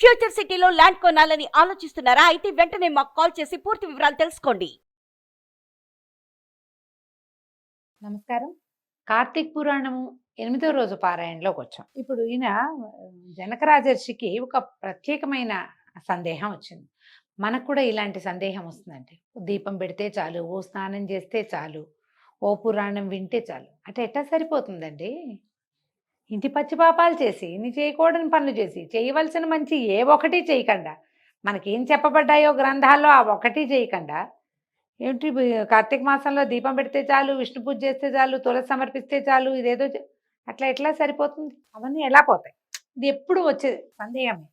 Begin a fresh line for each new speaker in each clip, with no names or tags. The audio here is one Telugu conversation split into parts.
ఫ్యూచర్ సిటీలో ల్యాండ్ కొనాలని ఆలోచిస్తున్నారా? అయితే వెంటనే మాకు కాల్ చేసి పూర్తి వివరాలు తెలుసుకోండి.
నమస్కారం. కార్తీక్ పురాణము 8వ రోజు పారాయణలోకి వచ్చాం. ఇప్పుడు ఈయన జనక రాజర్షికి ఒక ప్రత్యేకమైన సందేహం వచ్చింది. మనకు కూడా ఇలాంటి సందేహం వస్తుందండి. దీపం పెడితే చాలు, ఓ స్నానం చేస్తే చాలు, ఓ పురాణం వింటే చాలు. అంటే ఎట్లా సరిపోతుందండి? ఇంటి పచ్చి పాపాలు చేసి, ఇన్ని చేయకూడని పనులు చేసి, చేయవలసిన మంచి ఏ ఒకటి చేయకుండా, మనకేం చెప్పబడ్డాయో గ్రంథాల్లో ఆ ఒకటి చేయకుండా, ఏంటి కార్తీక మాసంలో దీపం పెడితే చాలు, విష్ణు పూజ చేస్తే చాలు, తులసి సమర్పిస్తే చాలు, ఇదేదో అట్లా ఎట్లా సరిపోతుంది? అవన్నీ ఎలా పోతాయి? ఇది ఎప్పుడు వచ్చేది సందేహమే.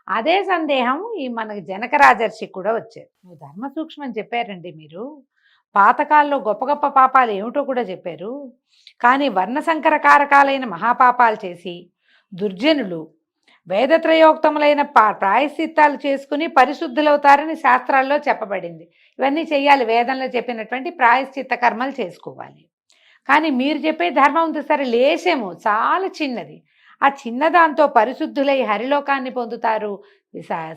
అదే సందేహం ఈ మనకి జనక రాజర్షికి కూడా వచ్చేది. నువ్వు ధర్మ సూక్ష్మం చెప్పారండి మీరు. పాతకాల్లో గొప్ప గొప్ప పాపాలు ఏమిటో కూడా చెప్పారు. కానీ వర్ణసంకర కారకాలైన మహాపాపాలు చేసి దుర్జనులు వేదత్రయోక్తములైన ప్రాయశ్చిత్తాలు చేసుకుని పరిశుద్ధులవుతారని శాస్త్రాల్లో చెప్పబడింది. ఇవన్నీ చెయ్యాలి, వేదంలో చెప్పినటువంటి ప్రాయశ్చిత్త కర్మలు చేసుకోవాలి. కానీ మీరు చెప్పే ధర్మం ఉంది సరే, లేసేమో చాలా చిన్నది. ఆ చిన్నదాంతో పరిశుద్ధులై హరిలోకాన్ని పొందుతారు,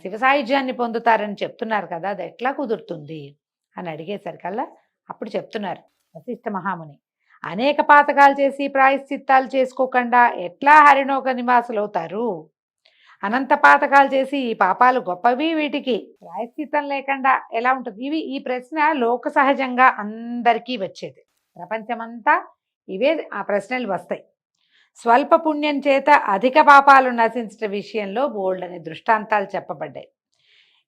శివసాయుధ్యాన్ని పొందుతారని చెప్తున్నారు కదా, అది ఎట్లా కుదురుతుంది అని అడిగేసరికల్లా అప్పుడు చెప్తున్నారు వశిష్ఠ మహాముని, అనేక పాతకాలు చేసి ప్రాయశ్చిత్తాలు చేసుకోకుండా ఎట్లా హరిలోక నివాసులు అవుతారు? అనంత పాతకాలు చేసి ఈ పాపాలు గొప్పవి, వీటికి ప్రాయశ్చిత్తం లేకుండా ఎలా ఉంటుంది? ఈ ప్రశ్న లోక సహజంగా అందరికీ వచ్చేది. ప్రపంచమంతా ఇవే ఆ ప్రశ్నలు వస్తాయి. స్వల్ప పుణ్యం చేత అధిక పాపాలు నశించట విషయంలో బోల్డ్ అనే దృష్టాంతాలు చెప్పబడ్డాయి.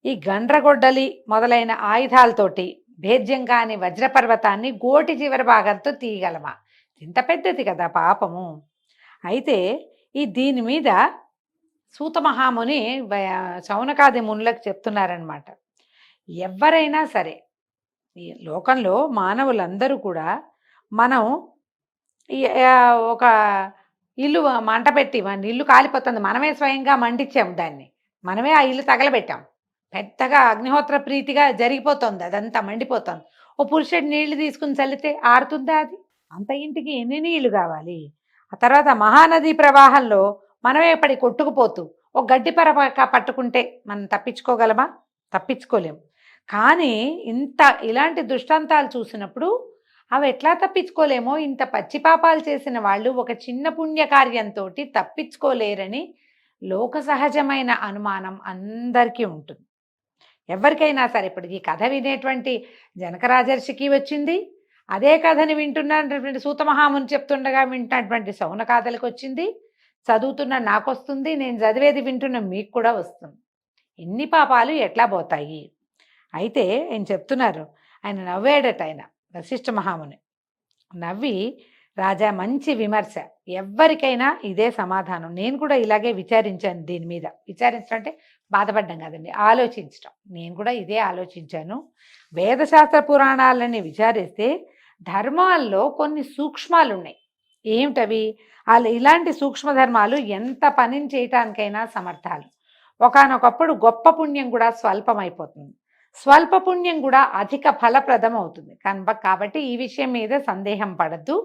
ఈ గండ్రగొడ్డలి మొదలైన ఆయుధాలతోటి భేద్యం కాని వజ్రపర్వతాన్ని గోటి చివరి భాగంతో తీయగలమా? ఇంత పెద్దది కదా పాపము. అయితే దీని మీద సూత మహాముని శౌనకాది మునులకు చెప్తున్నారనమాట. ఎవరైనా సరే ఈ లోకంలో మానవులందరూ కూడా, మనం ఒక ఇల్లు మంట పెట్టి, మన ఇల్లు కాలిపోతుంది, మనమే స్వయంగా మంటించాము, దాన్ని మనమే ఆ ఇల్లు తగలబెట్టాం, పెద్దగా అగ్నిహోత్ర ప్రీతిగా జరిగిపోతుంది, అదంతా మండిపోతుంది. ఓ పురుషుడు నీళ్లు తీసుకుని చల్లితే ఆరుతుందా? అది అంత ఇంటికి ఎన్ని నీళ్లు కావాలి? ఆ తర్వాత మహానదీ ప్రవాహంలో మనమే పడి కొట్టుకుపోతూ ఒక గడ్డి పరక పట్టుకుంటే మనం తప్పించుకోగలమా? తప్పించుకోలేము. కానీ ఇలాంటి దృష్టాంతాలు చూసినప్పుడు అవి ఎట్లా తప్పించుకోలేమో, ఇంత పచ్చిపాపాలు చేసిన వాళ్ళు ఒక చిన్న పుణ్యకార్యంతో తప్పించుకోలేరని లోక సహజమైన అనుమానం అందరికీ ఉంటుంది. ఎవరికైనా సరే. ఇప్పుడు ఈ కథ వినేటువంటి జనక రాజర్షికి వచ్చింది, అదే కథని వింటున్నటువంటి సూత మహాముని చెప్తుండగా వింటున్నటువంటి శౌనకాదులకు వచ్చింది, చదువుతున్న నాకు వస్తుంది, నేను చదివేది వింటున్న మీకు కూడా వస్తుంది. ఎన్ని పాపాలు ఎట్లా పోతాయి? అయితే ఆయన చెప్తున్నారు, ఆయన నవ్వాడట. ఆయన వశిష్ఠ మహాముని నవ్వి, రాజా మంచి విమర్శ, ఎవరికైనా ఇదే సమాధానం. నేను కూడా ఇలాగే విచారించాను, దీని మీద విచారించడం అంటే బాధపడ్డం కదండి, ఆలోచించడం. నేను కూడా ఇదే ఆలోచించాను. వేదశాస్త్ర పురాణాలని విచారిస్తే ధర్మాల్లో కొన్ని సూక్ష్మాలు ఉన్నాయి. ఏమిటవి? ఇలాంటి సూక్ష్మ ధర్మాలు ఎంత పనిని చేయటానికైనా సమర్థాలు. ఒకానొకప్పుడు గొప్ప పుణ్యం కూడా స్వల్పమైపోతుంది, స్వల్ప పుణ్యం కూడా అధిక ఫలప్రదం అవుతుంది. కాబట్టి ఈ విషయం మీద సందేహం పడద్దు,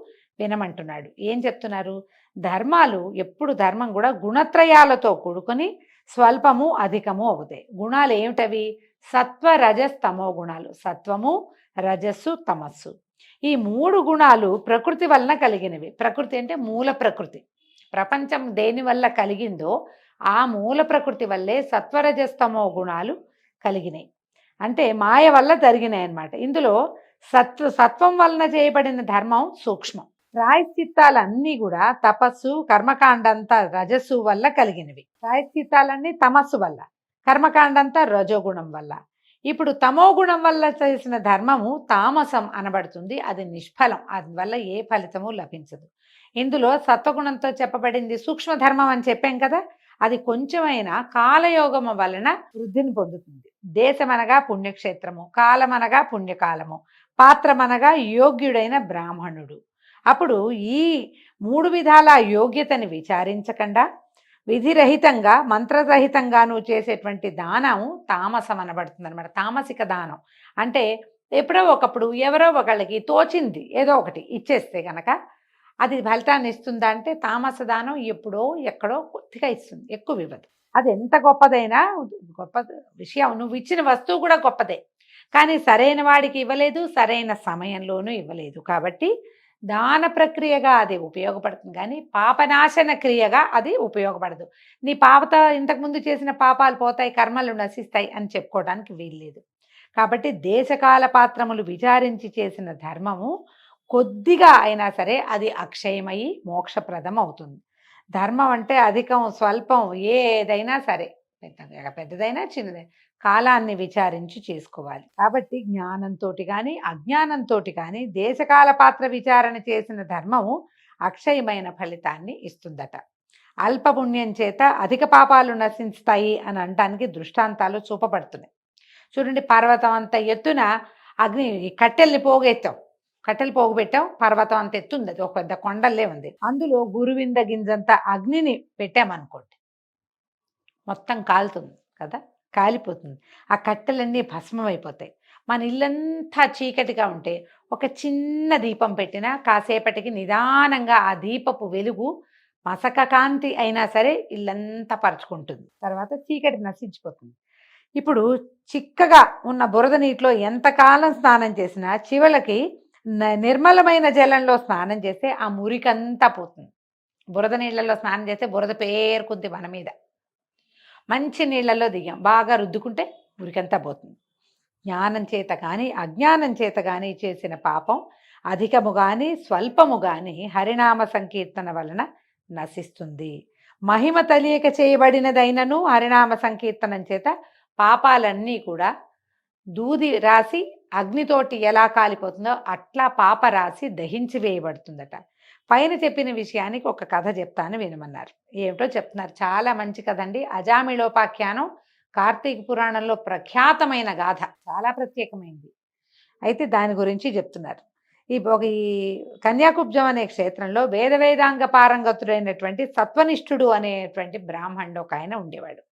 వినమంటున్నాడు. ఏం చెప్తున్నారు? ధర్మాలు ఎప్పుడు ధర్మం కూడా గుణత్రయాలతో కూడుకొని స్వల్పము అధికము అవుతాయి. గుణాలు ఏమిటవి? సత్వ రజస్ తమో గుణాలు. సత్వము, రజస్సు, తమస్సు. ఈ మూడు గుణాలు ప్రకృతి వలన కలిగినవి. ప్రకృతి అంటే మూల ప్రకృతి. ప్రపంచం దేని వల్ల కలిగిందో ఆ మూల ప్రకృతి వల్లే సత్వరజస్తమో గుణాలు కలిగినాయి. అంటే మాయ వల్ల జరిగినాయి అన్నమాట. ఇందులో సత్వం వలన చేయబడిన ధర్మం సూక్ష్మం. ప్రాయశ్చిత్తాలన్నీ కూడా తపస్సు, కర్మకాండంతా రజస్సు వల్ల కలిగినవి. ప్రాయశ్చిత్తాలన్నీ తమస్సు వల్ల, కర్మకాండంతా రజోగుణం వల్ల. ఇప్పుడు తమో గుణం వల్ల చేసిన ధర్మము తామసం అనబడుతుంది. అది నిష్ఫలం, అందువల్ల ఏ ఫలితము లభించదు. ఇందులో సత్వగుణంతో చెప్పబడింది సూక్ష్మ ధర్మం అని చెప్పాం కదా, అది కొంచెమైనా కాలయోగము వలన వృద్ధిని పొందుతుంది. దేశమనగా పుణ్యక్షేత్రము, కాలమనగా పుణ్యకాలము, పాత్రమనగా యోగ్యుడైన బ్రాహ్మణుడు. అప్పుడు ఈ మూడు విధాల యోగ్యతని విచారించకుండా విధిరహితంగా మంత్రరహితంగాను చేసేటువంటి దానము తామసం అనబడుతుంది అనమాట. తామసిక దానం అంటే ఎప్పుడో ఒకప్పుడు ఎవరో ఒకళ్ళకి తోచింది ఏదో ఒకటి ఇచ్చేస్తే కనుక అది ఫలితాన్ని ఇస్తుందా అంటే తామస దానం ఎప్పుడో ఎక్కడో కొద్దిగా ఇస్తుంది, ఎక్కువ ఇవ్వదు. అది ఎంత గొప్పదైనా, గొప్ప విషయం, నువ్వు ఇచ్చిన వస్తువు కూడా గొప్పదే, కానీ సరైన వాడికి ఇవ్వలేదు, సరైన సమయంలోనూ ఇవ్వలేదు. కాబట్టి దాన ప్రక్రియగా అది ఉపయోగపడుతుంది, కానీ పాపనాశన క్రియగా అది ఉపయోగపడదు. నీ పాపతో ఇంతకుముందు చేసిన పాపాలు పోతాయి, కర్మలు నశిస్తాయి అని చెప్పుకోవడానికి వీల్లేదు. కాబట్టి దేశకాల పాత్రములు విచారించి చేసిన ధర్మము కొద్దిగా అయినా సరే అది అక్షయమై మోక్షప్రదం అవుతుంది. ధర్మం అంటే అధికం స్వల్పం ఏదైనా సరే, పెద్దదైనా చిన్నదైనా కాలాన్ని విచారించి చేసుకోవాలి. కాబట్టి జ్ఞానంతో కానీ అజ్ఞానంతో కానీ దేశకాల పాత్ర విచారణ చేసిన ధర్మము అక్షయమైన ఫలితాన్ని ఇస్తుందట. అల్ప పుణ్యం చేత అధిక పాపాలు నశిస్తాయి అని అనడానికి దృష్టాంతాలు చూపబడుతున్నాయి. చూడండి, పర్వతం అంత ఎత్తున అగ్ని కట్టెల్ని పోగెత్తాం, కట్టెలు పోగుపెట్టాం, పర్వతం అంత ఎత్తుంది, అది ఒక పెద్ద కొండల్లే ఉంది. అందులో గురువింద గింజంత అగ్నిని పెట్టామనుకోండి, మొత్తం కాలుతుంది కదా, కాలిపోతుంది. ఆ కట్టెలన్నీ భస్మం అయిపోతాయి. మన ఇల్లంతా చీకటిగా ఉంటే ఒక చిన్న దీపం పెట్టినా కాసేపటికి నిదానంగా ఆ దీపపు వెలుగు మసక కాంతి అయినా సరే ఇల్లంతా పరుచుకుంటుంది, తర్వాత చీకటి నశించిపోతుంది. ఇప్పుడు చిక్కగా ఉన్న బురద నీటిలో ఎంతకాలం స్నానం చేసినా చివరికి నిర్మలమైన జలంలో స్నానం చేస్తే ఆ మురికంతా పోతుంది. బురద నీళ్ళల్లో స్నానం చేస్తే బురద పేరుకుంది మన మీద. మంచి నీళ్ళల్లో దిగాం, బాగా రుద్దుకుంటే మురికంతా పోతుంది. జ్ఞానం చేత కానీ అజ్ఞానం చేత కానీ చేసిన పాపం అధికము కానీ స్వల్పము కానీ హరినామ సంకీర్తన వలన నశిస్తుంది. మహిమ తెలియక చేయబడినదైనను హరినామ సంకీర్తనం చేత పాపాలన్నీ కూడా దూది రాసి అగ్నితోటి ఎలా కాలిపోతుందో అట్లా పాప రాసి దహించి వేయబడుతుందట. పైన చెప్పిన విషయానికి ఒక కథ చెప్తాను వినమన్నారు. ఏమిటో చెప్తున్నారు, చాలా మంచి కథ అండి. అజామిళోపాఖ్యానం కార్తీక పురాణంలో ప్రఖ్యాతమైన గాథ, చాలా ప్రత్యేకమైంది. అయితే దాని గురించి చెప్తున్నారు. ఈ కన్యాకుబ్జం అనే క్షేత్రంలో వేదాంగ పారంగతుడైనటువంటి సత్వనిష్ఠుడు అనేటువంటి బ్రాహ్మణుడు ఒక ఆయన ఉండేవాడు.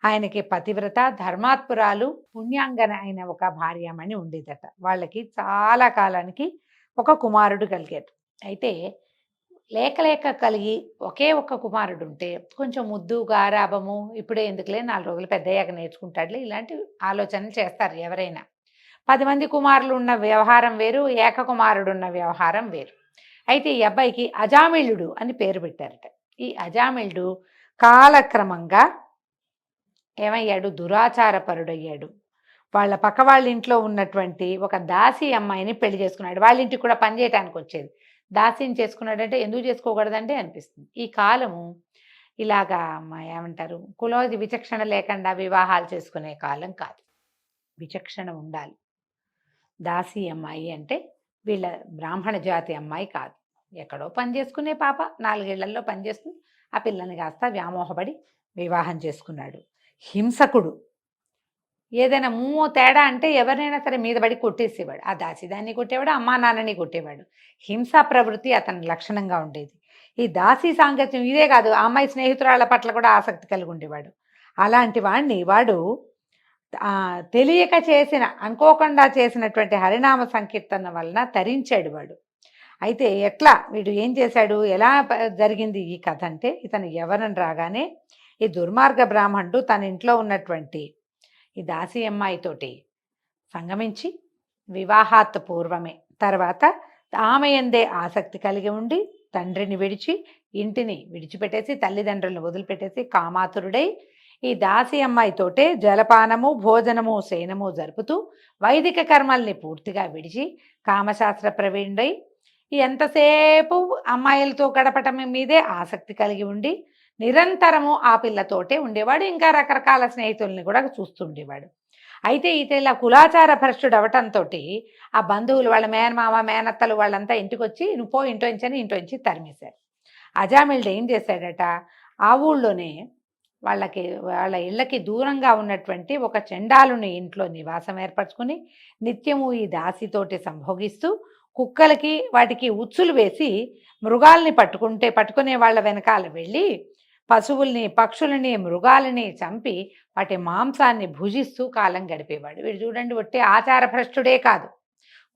ఆయనకి పతివ్రత ధర్మాత్పురాలు పుణ్యాంగన అయిన ఒక భార్యామణి ఉండేదట. వాళ్ళకి చాలా కాలానికి ఒక కుమారుడు కలిగాడు. అయితే లేక కలిగి ఒకే ఒక్క కుమారుడు ఉంటే కొంచెం ముద్దు గారాభము, ఇప్పుడే ఎందుకులే 4 రోజులు పెద్దయ్యాక నేర్చుకుంటాడులే, ఇలాంటి ఆలోచనలు చేస్తారు ఎవరైనా. 10 మంది కుమారులు ఉన్న వ్యవహారం వేరు, ఏక కుమారుడు ఉన్న వ్యవహారం వేరు. అయితే ఈ అబ్బాయికి అజామిళుడు అని పేరు పెట్టారట. ఈ అజామిళుడు కాలక్రమంగా ఏమయ్యాడు, దురాచారపరుడయ్యాడు. వాళ్ళ పక్క వాళ్ళ ఇంట్లో ఉన్నటువంటి ఒక దాసి అమ్మాయిని పెళ్లి చేసుకున్నాడు. వాళ్ళ ఇంటికి కూడా పని చేయడానికి వచ్చేది. దాసిని చేసుకున్నాడంటే ఎందుకు చేసుకోకూడదంటే అనిపిస్తుంది. ఈ కాలము ఇలాగా ఏమంటారు, కులోది విచక్షణ లేకుండా వివాహాలు చేసుకునే కాలం కాదు, విచక్షణ ఉండాలి. దాసి అమ్మాయి అంటే వీళ్ళ బ్రాహ్మణ జాతి అమ్మాయి కాదు, ఎక్కడో పని చేసుకునే పాప, 4 ఏళ్లలో పని చేస్తుంది. ఆ పిల్లని కాస్త వ్యామోహపడి వివాహం చేసుకున్నాడు. హింసకుడు, ఏదైనా తేడా అంటే ఎవరినైనా సరే మీద పడి కొట్టేసేవాడు. ఆ దాసిదాన్ని కొట్టేవాడు, అమ్మా నాన్నని కొట్టేవాడు. హింసా ప్రవృత్తి అతని లక్షణంగా ఉండేది. ఈ దాసి సాంగత్యం ఇదే కాదు, ఆ అమ్మాయి స్నేహితురాళ్ళ పట్ల కూడా ఆసక్తి కలిగి ఉండేవాడు. అలాంటి వాడిని వాడు తెలియక చేసిన, అనుకోకుండా చేసినటువంటి హరినామ సంకీర్తన వలన తరించాడు వాడు. అయితే ఎట్లా వీడు ఏం చేశాడు, ఎలా జరిగింది ఈ కథ అంటే, ఇతను యవ్వనం రాగానే ఈ దుర్మార్గ బ్రాహ్మణుడు తన ఇంట్లో ఉన్నటువంటి ఈ దాసి అమ్మాయితోటి సంగమించి వివాహాత్ పూర్వమే, తర్వాత ఆమె ఎందే ఆసక్తి కలిగి ఉండి తండ్రిని విడిచి ఇంటిని విడిచిపెట్టేసి తల్లిదండ్రులను వదిలిపెట్టేసి కామాతురుడై ఈ దాసి అమ్మాయితోటే జలపానము భోజనము శయనము జరుపుతూ వైదిక కర్మల్ని పూర్తిగా విడిచి కామశాస్త్ర ప్రవీణుడై ఎంతసేపు అమ్మాయిలతో గడపటం మీదే ఆసక్తి కలిగి ఉండి నిరంతరము ఆ పిల్లతోటే ఉండేవాడు. ఇంకా రకరకాల స్నేహితుల్ని కూడా చూస్తుండేవాడు. అయితే ఇలా కులాచార భ్రష్టుడు అవటంతో ఆ బంధువులు, వాళ్ళ మేనమామ మేనత్తలు వాళ్ళంతా ఇంటికి వచ్చి నువ్వు పో ఇంటోంచని ఇంటోంచి తరిమేశారు. అజామిళుడు ఏం చేశాడట, ఆ ఊళ్ళోనే వాళ్ళ ఇళ్ళకి దూరంగా ఉన్నటువంటి ఒక చండాలుని ఇంట్లో నివాసం ఏర్పరచుకుని నిత్యము ఈ దాసితోటి సంభోగిస్తూ కుక్కలకి వాటికి ఉచ్చులు వేసి మృగాల్ని పట్టుకునే వాళ్ళ వెనకాల వెళ్ళి పశువుల్ని పక్షులని మృగాలని చంపి వాటి మాంసాన్ని భుజిస్తూ కాలం గడిపేవాడు. వీడు చూడండి, ఒట్టే ఆచార భ్రష్టుడే కాదు,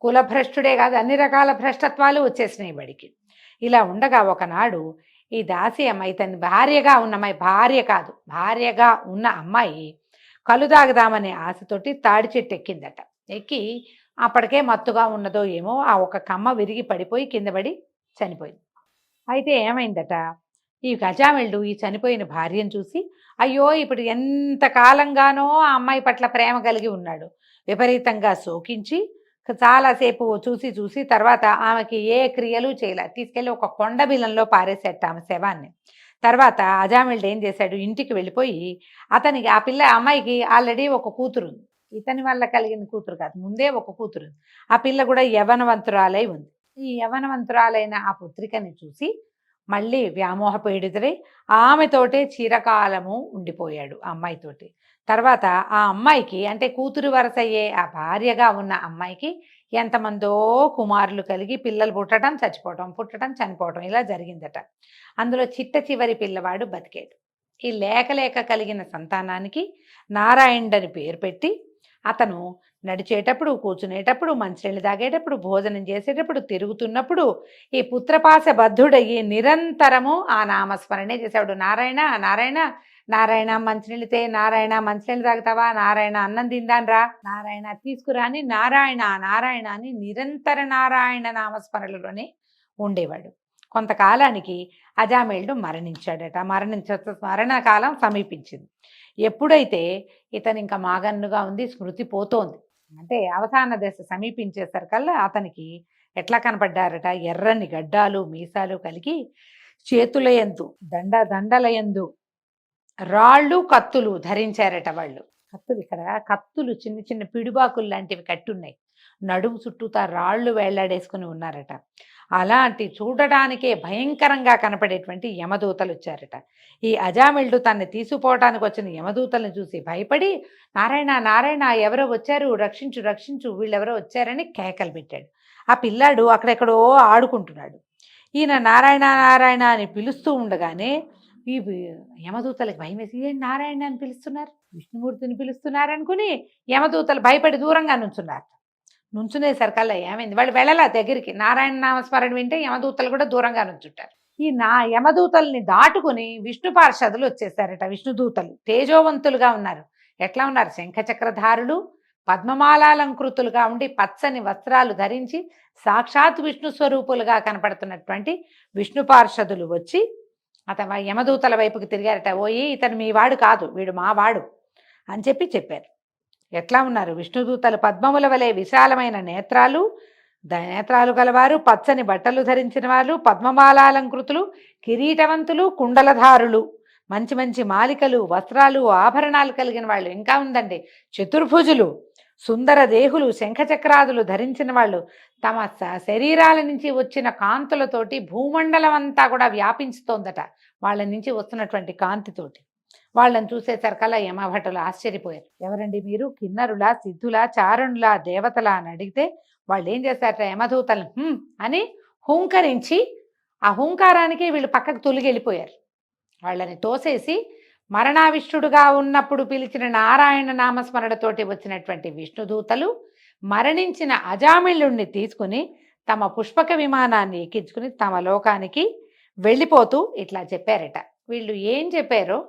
కుల భ్రష్టుడే కాదు, అన్ని రకాల భ్రష్టత్వాలు వచ్చేసినాయి వాడికి. ఇలా ఉండగా ఒకనాడు ఈ దాసి అమ్మాయి తన భార్యగా ఉన్న అమ్మాయి, భార్య కాదు భార్యగా ఉన్న అమ్మాయి కళ్ళు తాగుదామనే ఆశతోటి తాడి చెట్టు ఎక్కిందట. ఎక్కి అప్పటికే మత్తుగా ఉన్నదో ఏమో ఆ ఒక కమ్మ విరిగి పడిపోయి కింద పడి చనిపోయింది. అయితే ఏమైందట, ఈ గజామిళుడు ఈ చనిపోయిన భార్యను చూసి అయ్యో ఇప్పుడు ఎంత కాలంగానో ఆ అమ్మాయి పట్ల ప్రేమ కలిగి ఉన్నాడు, విపరీతంగా శోకించి చాలాసేపు చూసి చూసి తర్వాత ఆమెకి ఏ క్రియలు చేయలే, తీసుకెళ్ళి ఒక కొండ బిలంలో పారేసేట ఆమె శవాన్ని. తర్వాత అజామిళుడు ఏం చేశాడు, ఇంటికి వెళ్ళిపోయి అతనికి ఆ అమ్మాయికి ఆల్రెడీ ఒక కూతురు ఉంది, ఇతని వల్ల కలిగిన కూతురు కాదు, ముందే ఒక కూతురు ఉంది. ఆ పిల్ల కూడా యవనవంతురాలై ఉంది. ఈ యవనవంతురాలైన ఆ పుత్రికని చూసి మళ్ళీ వ్యామోహపీడితుడై ఆమెతోటే చిరకాలము ఉండిపోయాడు ఆ అమ్మాయితోటి. తర్వాత ఆ అమ్మాయికి అంటే కూతురు వరస అయ్యే ఆ భార్యగా ఉన్న అమ్మాయికి ఎంతమందో కుమారులు కలిగి పిల్లలు పుట్టడం చచ్చిపోవటం, పుట్టడం చనిపోవటం ఇలా జరిగిందట. అందులో చిట్ట చివరి పిల్లవాడు బతికాడు. ఈ లేక లేక కలిగిన సంతానానికి నారాయణుడని పేరు పెట్టి అతను నడిచేటప్పుడు, కూర్చునేటప్పుడు, మంచినీళ్ళు తాగేటప్పుడు, భోజనం చేసేటప్పుడు, తిరుగుతున్నప్పుడు ఈ పుత్రపాశ బద్ధుడయ్యి నిరంతరము ఆ నామస్మరణే చేసేవాడు. నారాయణ నారాయణ నారాయణ మంచినీళ్ళితే, నారాయణ మంచినీళ్ళు తాగుతావా, నారాయణ అన్నం తిందాన్రా, నారాయణ తీసుకురా అని నారాయణ నారాయణ అని నిరంతర నారాయణ నామస్మరణలోనే ఉండేవాడు. కొంతకాలానికి అజామిళుడు మరణించాడట. మరణకాలం సమీపించింది. ఎప్పుడైతే ఇతను ఇంకా మాగన్నుగా ఉంది, స్మృతి పోతోంది, అంటే అవసాన దశ సమీపించేసరికల్లా అతనికి ఎట్లా కనపడ్డారట, ఎర్రని గడ్డాలు మీసాలు కలిగి చేతులయందు దండలయందు రాళ్ళు కత్తులు ధరించారట. వాళ్ళు కత్తులు, ఇక్కడ కత్తులు చిన్న చిన్న పిడుబాకులు లాంటివి కట్టున్నాయి, నడుము చుట్టూతా రాళ్ళు వేళ్లాడేసుకుని ఉన్నారట. అలాంటి చూడడానికే భయంకరంగా కనపడేటువంటి యమదూతలు వచ్చారట. ఈ అజామిళుడు తనని తీసుకుపోవటానికి వచ్చిన యమదూతలను చూసి భయపడి నారాయణ నారాయణ ఎవరో వచ్చారు, రక్షించు రక్షించు, వీళ్ళెవరో వచ్చారని కేకలు పెట్టాడు. ఆ పిల్లాడు అక్కడెక్కడో ఆడుకుంటున్నాడు. ఈయన నారాయణ నారాయణ అని పిలుస్తూ ఉండగానే ఈ యమదూతలకు భయం వేసి ఏం నారాయణ అని పిలుస్తున్నారు, విష్ణుమూర్తిని పిలుస్తున్నారు అనుకుని యమదూతలు భయపడి దూరంగా నుంచున్నారు. నుంచునేసరికల్లా ఏమైంది, వాళ్ళు వెళ్ళలా దగ్గరికి, నారాయణ నామస్మరణ వింటే యమదూతలు కూడా దూరంగా నుంచుంటారు. ఈ యమదూతల్ని దాటుకుని విష్ణు పార్షదులు వచ్చేసారట. విష్ణుదూతలు తేజోవంతులుగా ఉన్నారు. ఎట్లా ఉన్నారు, శంఖచక్రధారులు, పద్మమాలాలంకృతులుగా ఉండి పచ్చని వస్త్రాలు ధరించి సాక్షాత్ విష్ణు స్వరూపులుగా కనపడుతున్నటువంటి విష్ణు పార్షదులు వచ్చి అతను యమదూతల వైపుకి తిరిగారట. ఓయి ఇతను మీ వాడు కాదు, వీడు మా వాడు అని చెప్పారు. ఎట్లా ఉన్నారు, విష్ణుదూతలు పద్మముల వలె విశాలమైన నేత్రాలు గలవారు, పచ్చని బట్టలు ధరించిన వాళ్ళు, పద్మమాలాలంకృతులు, కిరీటవంతులు, కుండలధారులు, మంచి మంచి మాలికలు, వస్త్రాలు, ఆభరణాలు కలిగిన వాళ్ళు. ఇంకా ఉందండి, చతుర్భుజులు, సుందర దేహులు, శంఖచక్రాదులు ధరించిన వాళ్ళు, తమ శరీరాల నుంచి వచ్చిన కాంతులతోటి భూమండలం అంతా కూడా వ్యాపించుతోందట, వాళ్ళ నుంచి వస్తున్నటువంటి కాంతితోటి. వాళ్ళని చూసేసరికల్లా యమభటులు ఆశ్చర్యపోయారు. ఎవరండి మీరు, కిన్నరులా, సిద్ధులా, చారణులా, దేవతలా అని అడిగితే వాళ్ళు ఏం చేశారట, యమదూతలు అని హుంకరించి ఆ హుంకారానికి వీళ్ళు పక్కకు తొలిగి వెళ్ళిపోయారు. వాళ్ళని తోసేసి మరణావిష్టుడుగా ఉన్నప్పుడు పిలిచిన నారాయణ నామస్మరణతోటి వచ్చినటువంటి విష్ణుదూతలు మరణించిన అజామిళుణ్ణి తీసుకుని తమ పుష్పక విమానాన్ని ఎక్కించుకుని తమ లోకానికి వెళ్ళిపోతూ ఇట్లా చెప్పారట. వీళ్ళు ఏం చెప్పారో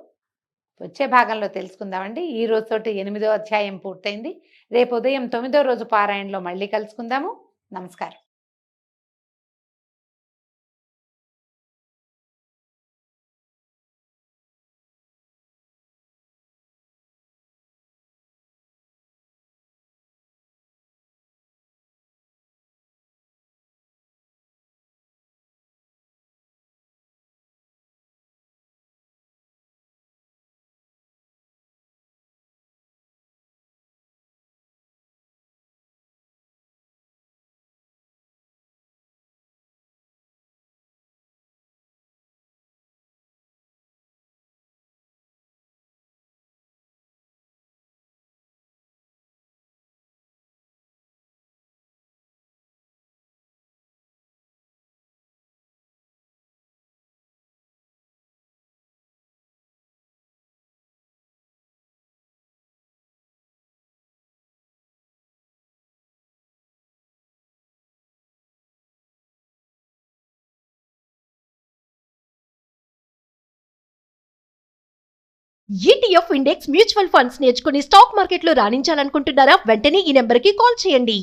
వచ్చే భాగంలో తెలుసుకుందామండి. ఈ రోజుతోటి 8వ అధ్యాయం పూర్తయింది. రేపు ఉదయం 9వ రోజు పారాయణలో మళ్ళీ కలుసుకుందాము. నమస్కారం.
ETF ఇండెక్స్ మ్యూచువల్ ఫండ్స్ నేర్చుకుని స్టాక్ మార్కెట్లో రాణించాలనుకుంటున్నారా? వెంటనే ఈ నెంబర్కి కాల్ చేయండి.